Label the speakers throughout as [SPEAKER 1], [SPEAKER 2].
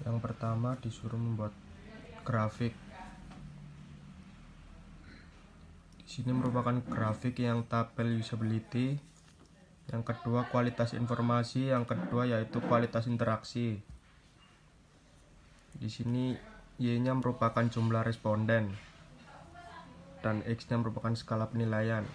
[SPEAKER 1] Yang pertama disuruh membuat grafik. Di sini merupakan grafik yang tabel usability. Yang kedua kualitas informasi, yang kedua yaitu kualitas interaksi. Di sini Y-nya merupakan jumlah responden dan X-nya merupakan skala penilaian.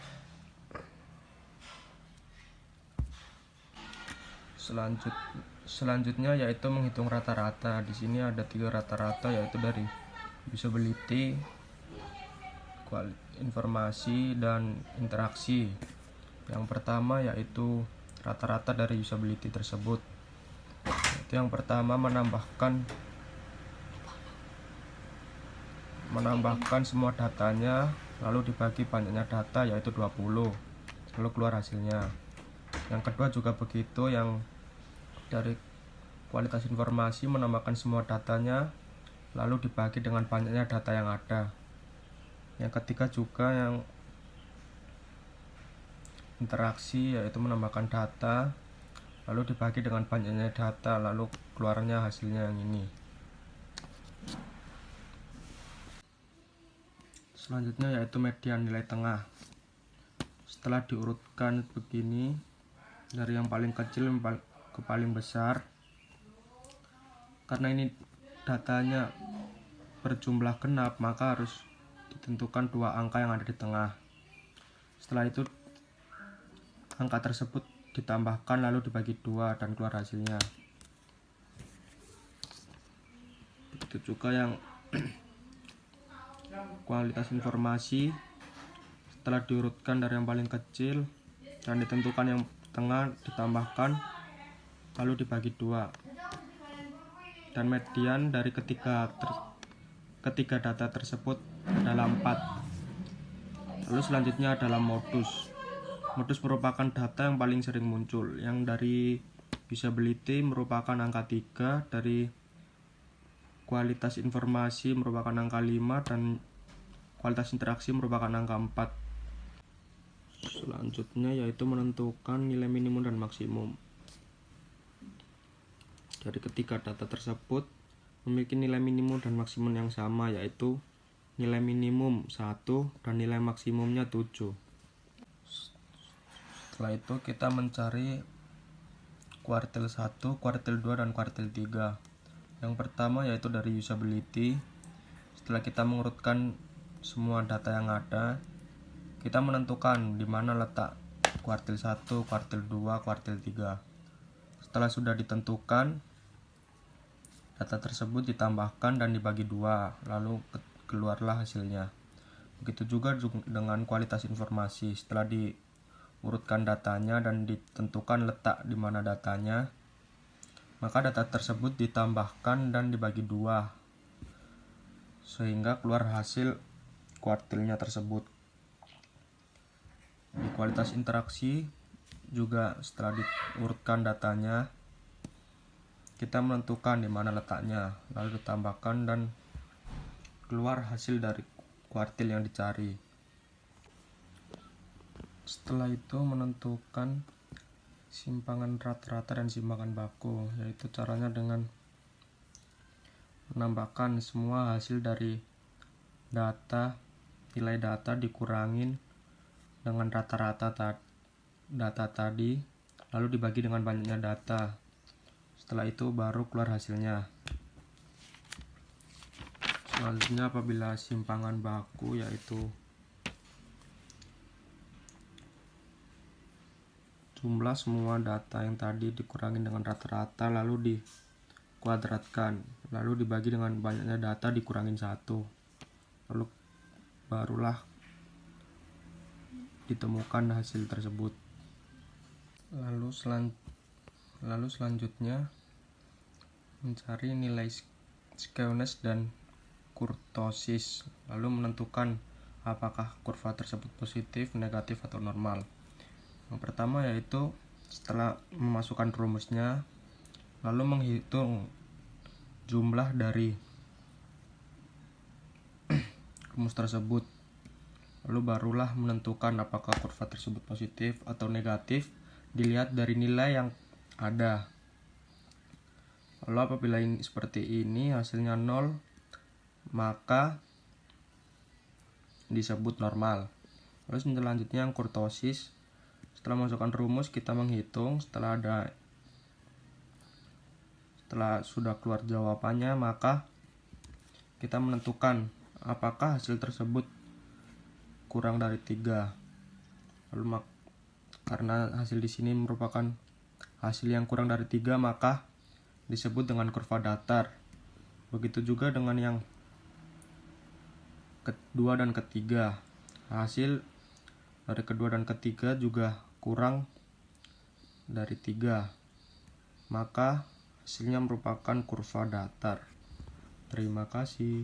[SPEAKER 1] Selanjutnya yaitu menghitung rata-rata. Di sini ada 3 rata-rata, yaitu dari usability, informasi, dan interaksi. Yang pertama yaitu rata-rata dari usability tersebut. Itu yang pertama menambahkan semua datanya, lalu dibagi banyaknya data yaitu 20, lalu keluar hasilnya. Yang kedua juga begitu, yang dari kualitas informasi menambahkan semua datanya, lalu dibagi dengan banyaknya data yang ada. Yang ketiga juga yang interaksi, yaitu menambahkan data, lalu dibagi dengan banyaknya data, lalu keluarnya hasilnya yang ini. Selanjutnya yaitu median nilai tengah. Setelah diurutkan begini, dari yang paling kecil ke paling besar, karena ini datanya berjumlah genap, maka harus ditentukan 2 angka yang ada di tengah. Setelah itu angka tersebut ditambahkan lalu dibagi 2 dan keluar hasilnya. Begitu juga yang kualitas informasi, setelah diurutkan dari yang paling kecil dan ditentukan yang tengah, ditambahkan lalu dibagi 2, dan median dari ketiga data tersebut adalah 4. Lalu selanjutnya adalah modus. Modus merupakan data yang paling sering muncul. Yang dari usability merupakan angka 3, dari kualitas informasi merupakan angka 5, dan kualitas interaksi merupakan angka 4. Selanjutnya yaitu menentukan nilai minimum dan maksimum. Dari ketiga data tersebut memiliki nilai minimum dan maksimum yang sama, yaitu nilai minimum 1 dan nilai maksimumnya 7. Setelah itu kita mencari kuartil 1, kuartil 2, dan kuartil 3. Yang pertama yaitu dari usability. Setelah kita mengurutkan semua data yang ada, kita menentukan di mana letak kuartil 1, kuartil 2, kuartil 3. Setelah sudah ditentukan, data tersebut ditambahkan dan dibagi 2, lalu keluarlah hasilnya. Begitu juga dengan kualitas informasi. Setelah diurutkan datanya dan ditentukan letak di mana datanya, maka data tersebut ditambahkan dan dibagi 2 sehingga keluar hasil kuartilnya tersebut. Di kualitas interaksi juga setelah diurutkan datanya, kita menentukan di mana letaknya, lalu ditambahkan dan keluar hasil dari kuartil yang dicari. Setelah itu menentukan simpangan rata-rata dan simpangan baku, yaitu caranya dengan menambahkan semua hasil dari nilai data dikurangin dengan rata-rata data tadi, lalu dibagi dengan banyaknya data. Setelah itu baru keluar hasilnya. Selanjutnya apabila simpangan baku, yaitu jumlah semua data yang tadi dikurangi dengan rata-rata lalu dikuadratkan, lalu dibagi dengan banyaknya data dikurangin 1, lalu barulah ditemukan hasil tersebut. Lalu selanjutnya mencari nilai skewness dan kurtosis, lalu menentukan apakah kurva tersebut positif, negatif, atau normal. Yang pertama yaitu setelah memasukkan rumusnya, lalu menghitung jumlah dari rumus tersebut, lalu barulah menentukan apakah kurva tersebut positif atau negatif dilihat dari nilai yang ada. Lalu apabila ini seperti ini hasilnya 0, maka disebut normal. Lalu selanjutnya yang kurtosis. Setelah masukkan rumus kita menghitung, setelah sudah keluar jawabannya, maka kita menentukan apakah hasil tersebut kurang dari 3. Lalu karena hasil di sini merupakan hasil yang kurang dari 3, maka disebut dengan kurva datar. Begitu juga dengan yang kedua dan ketiga. Hasil dari kedua dan ketiga juga kurang dari 3, maka hasilnya merupakan kurva datar. Terima kasih.